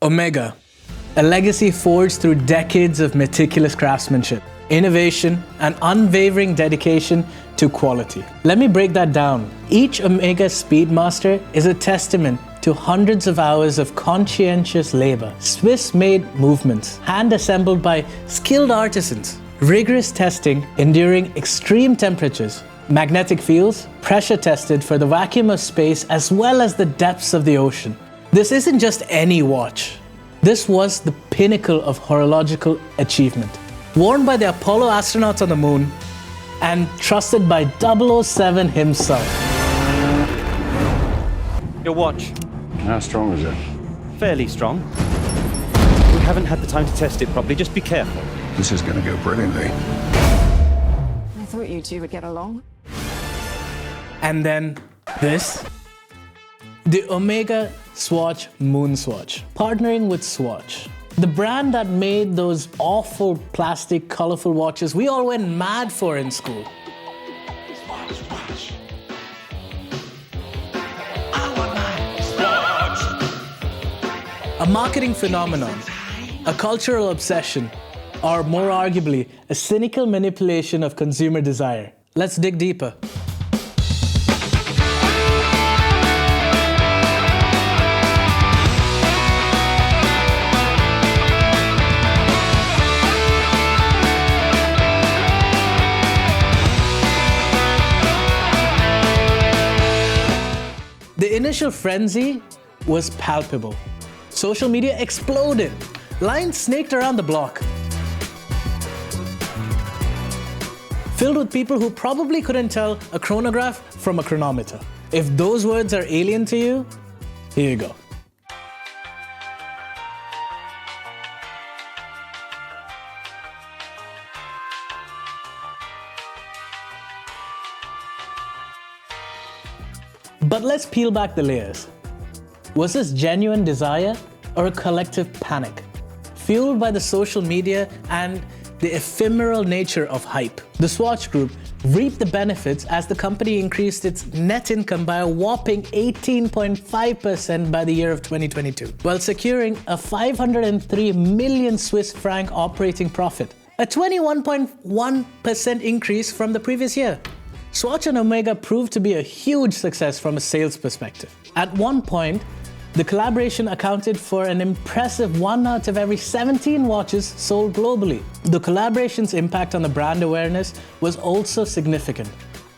Omega, a legacy forged through decades of meticulous craftsmanship, innovation, and unwavering dedication to quality. Let me break that down. Each Omega Speedmaster is a testament to hundreds of hours of conscientious labor, Swiss-made movements, hand-assembled by skilled artisans, rigorous testing enduring extreme temperatures, magnetic fields, pressure tested for the vacuum of space as well as the depths of the ocean. This isn't just any watch. This was the pinnacle of horological achievement. Worn by the Apollo astronauts on the moon and trusted by 007 himself. Your watch. How strong is it? Fairly strong. We haven't had the time to test it properly, just be careful. This is gonna go brilliantly. I thought you two would get along. And then this. The Omega Swatch MoonSwatch, partnering with Swatch. The brand that made those awful plastic, colorful watches we all went mad for in school. Swatch. I want my Swatch. A marketing phenomenon, a cultural obsession, or more arguably, a cynical manipulation of consumer desire. Let's dig deeper. The initial frenzy was palpable. Social media exploded. Lines snaked around the block, filled with people who probably couldn't tell a chronograph from a chronometer. If those words are alien to you, here you go. But let's peel back the layers. Was this genuine desire or a collective panic, fueled by the social media and the ephemeral nature of hype? The Swatch Group reaped the benefits as the company increased its net income by a whopping 18.5% by the year of 2022, while securing a 503 million Swiss franc operating profit, a 21.1% increase from the previous year. Swatch and Omega proved to be a huge success from a sales perspective. At one point, the collaboration accounted for an impressive 1 out of every 17 watches sold globally. The collaboration's impact on the brand awareness was also significant,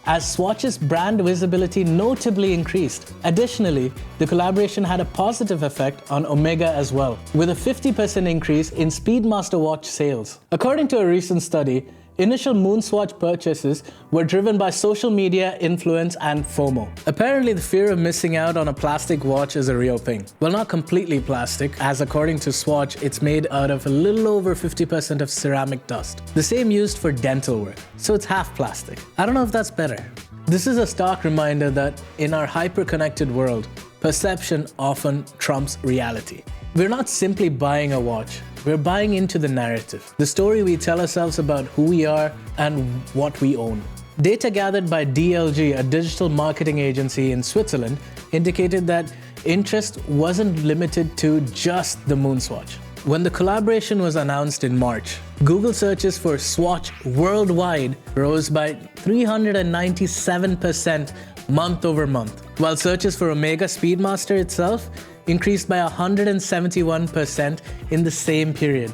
as Swatch's brand visibility notably increased. Additionally, the collaboration had a positive effect on Omega as well, with a 50% increase in Speedmaster watch sales. According to a recent study, initial MoonSwatch purchases were driven by social media influence and FOMO. Apparently, the fear of missing out on a plastic watch is a real thing. Well, not completely plastic, as according to Swatch, it's made out of a little over 50% of ceramic dust. The same used for dental work, so it's half plastic. I don't know if that's better. This is a stark reminder that in our hyper-connected world, perception often trumps reality. We're not simply buying a watch. We're buying into the narrative, the story we tell ourselves about who we are and what we own. Data gathered by DLG, a digital marketing agency in Switzerland, indicated that interest wasn't limited to just the MoonSwatch. When the collaboration was announced in March, Google searches for Swatch worldwide rose by 397% month over month, while searches for Omega Speedmaster itself increased by 171% in the same period.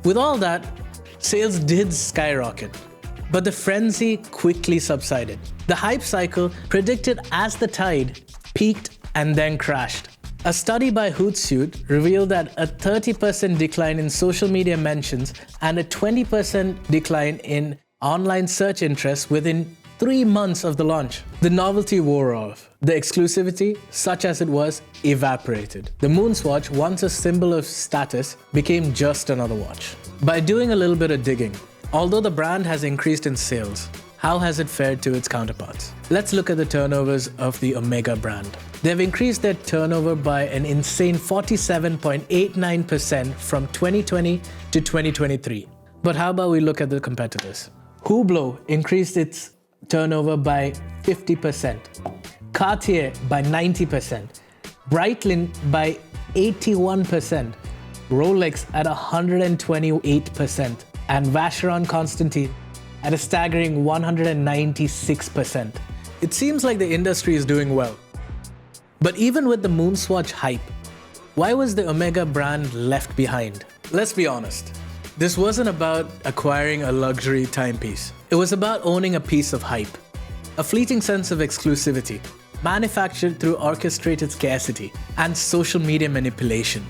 With all that, sales did skyrocket, but the frenzy quickly subsided. The hype cycle, predicted as the tide, peaked and then crashed. A study by Hootsuite revealed that a 30% decline in social media mentions and a 20% decline in online search interest within 3 months of the launch. The novelty wore off. The exclusivity, such as it was, evaporated. The MoonSwatch, once a symbol of status, became just another watch. By doing a little bit of digging, although the brand has increased in sales, how has it fared to its counterparts? Let's look at the turnovers of the Omega brand. They've increased their turnover by an insane 47.89% from 2020 to 2023. But how about we look at the competitors? Hublot increased its turnover by 50%, Cartier by 90%, Breitling by 81%, Rolex at 128%, and Vacheron Constantin at a staggering 196%. It seems like the industry is doing well. But even with the MoonSwatch hype, why was the Omega brand left behind? Let's be honest. This wasn't about acquiring a luxury timepiece. It was about owning a piece of hype. A fleeting sense of exclusivity, manufactured through orchestrated scarcity and social media manipulation.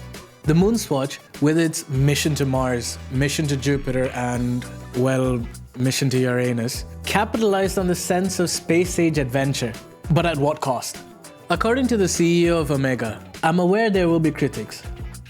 The MoonSwatch, with its mission to Mars, mission to Jupiter, and, well, mission to Uranus, capitalized on the sense of space-age adventure. But at what cost? According to the CEO of Omega, I'm aware there will be critics,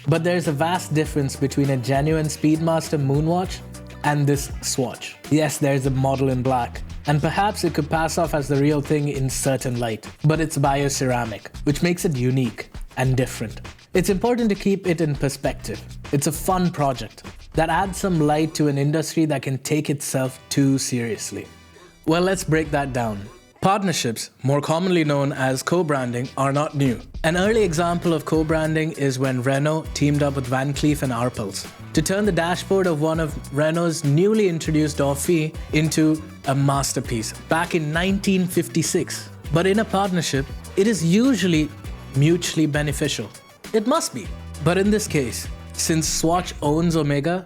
but there's a vast difference between a genuine Speedmaster Moonwatch and this Swatch. Yes, there's a model in black, and perhaps it could pass off as the real thing in certain light, but it's bioceramic, which makes it unique and different. It's important to keep it in perspective. It's a fun project that adds some light to an industry that can take itself too seriously. Well, let's break that down. Partnerships, more commonly known as co-branding, are not new. An early example of co-branding is when Renault teamed up with Van Cleef & Arpels to turn the dashboard of one of Renault's newly introduced Dauphine into a masterpiece back in 1956. But in a partnership, it is usually mutually beneficial. It must be. But in this case, since Swatch owns Omega,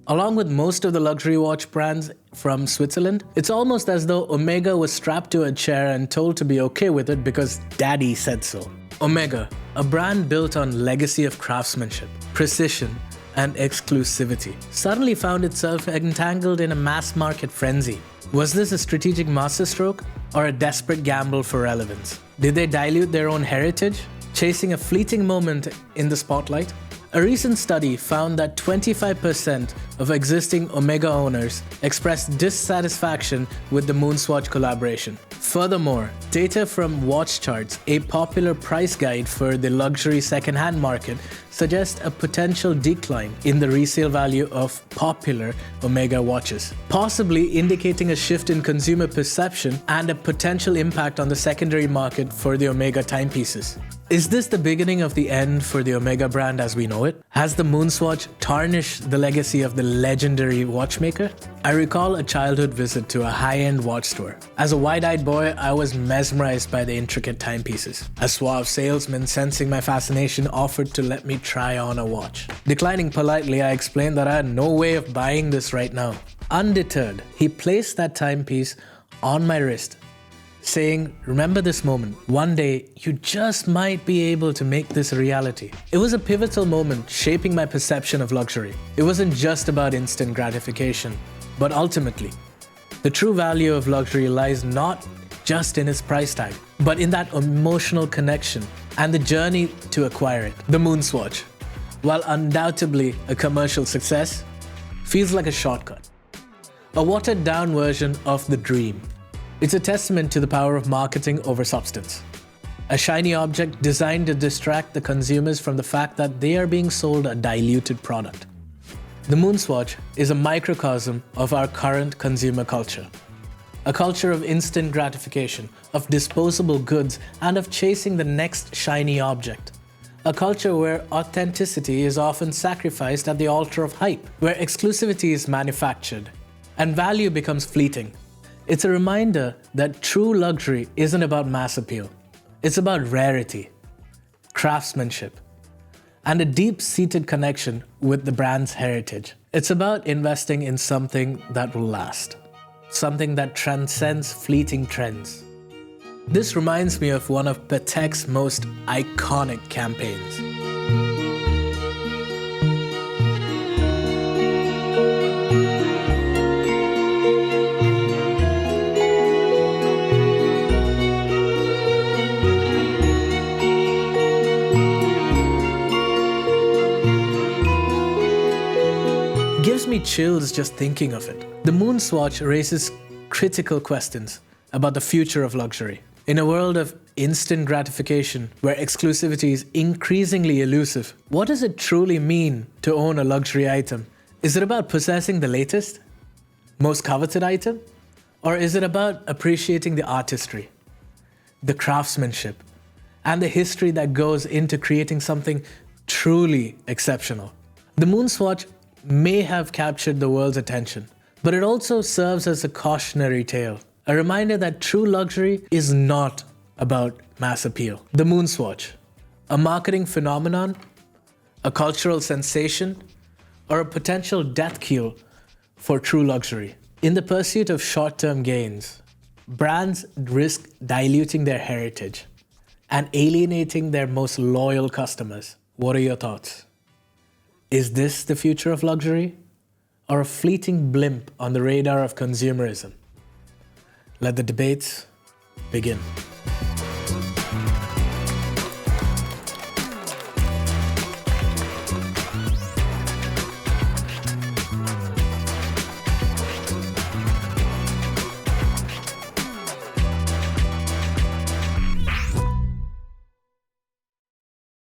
along with most of the luxury watch brands from Switzerland, it's almost as though Omega was strapped to a chair and told to be okay with it because daddy said so. Omega, a brand built on legacy of craftsmanship, precision, and exclusivity, suddenly found itself entangled in a mass market frenzy. Was this a strategic masterstroke or a desperate gamble for relevance? Did they dilute their own heritage, chasing a fleeting moment in the spotlight? A recent study found that 25% of existing Omega owners expressed dissatisfaction with the MoonSwatch collaboration. Furthermore, data from Watch Charts, a popular price guide for the luxury second-hand market, suggests a potential decline in the resale value of popular Omega watches, possibly indicating a shift in consumer perception and a potential impact on the secondary market for the Omega timepieces. Is this the beginning of the end for the Omega brand as we know it? Has the MoonSwatch tarnished the legacy of the legendary watchmaker? I recall a childhood visit to a high-end watch store. As a wide-eyed boy, I was mesmerized by the intricate timepieces. A suave salesman, sensing my fascination, offered to let me try on a watch. Declining politely, I explained that I had no way of buying this right now. Undeterred, he placed that timepiece on my wrist, saying, "Remember this moment. One day, you just might be able to make this a reality." It was a pivotal moment shaping my perception of luxury. It wasn't just about instant gratification, but ultimately, the true value of luxury lies not just in its price tag, but in that emotional connection and the journey to acquire it. The MoonSwatch, while undoubtedly a commercial success, feels like a shortcut, a watered-down version of the dream. It's a testament to the power of marketing over substance. A shiny object designed to distract the consumers from the fact that they are being sold a diluted product. The MoonSwatch is a microcosm of our current consumer culture. A culture of instant gratification, of disposable goods, and of chasing the next shiny object. A culture where authenticity is often sacrificed at the altar of hype, where exclusivity is manufactured, and value becomes fleeting. It's a reminder that true luxury isn't about mass appeal. It's about rarity, craftsmanship, and a deep-seated connection with the brand's heritage. It's about investing in something that will last, something that transcends fleeting trends. This reminds me of one of Patek's most iconic campaigns. Gives me chills just thinking of it. The MoonSwatch raises critical questions about the future of luxury. In a world of instant gratification, where exclusivity is increasingly elusive, what does it truly mean to own a luxury item? Is it about possessing the latest, most coveted item? Or is it about appreciating the artistry, the craftsmanship, and the history that goes into creating something truly exceptional? The MoonSwatch may have captured the world's attention, but it also serves as a cautionary tale, a reminder that true luxury is not about mass appeal. The MoonSwatch, a marketing phenomenon, a cultural sensation, or a potential death knell for true luxury. In the pursuit of short-term gains, brands risk diluting their heritage and alienating their most loyal customers. What are your thoughts? Is this the future of luxury, or a fleeting blimp on the radar of consumerism? Let the debates begin.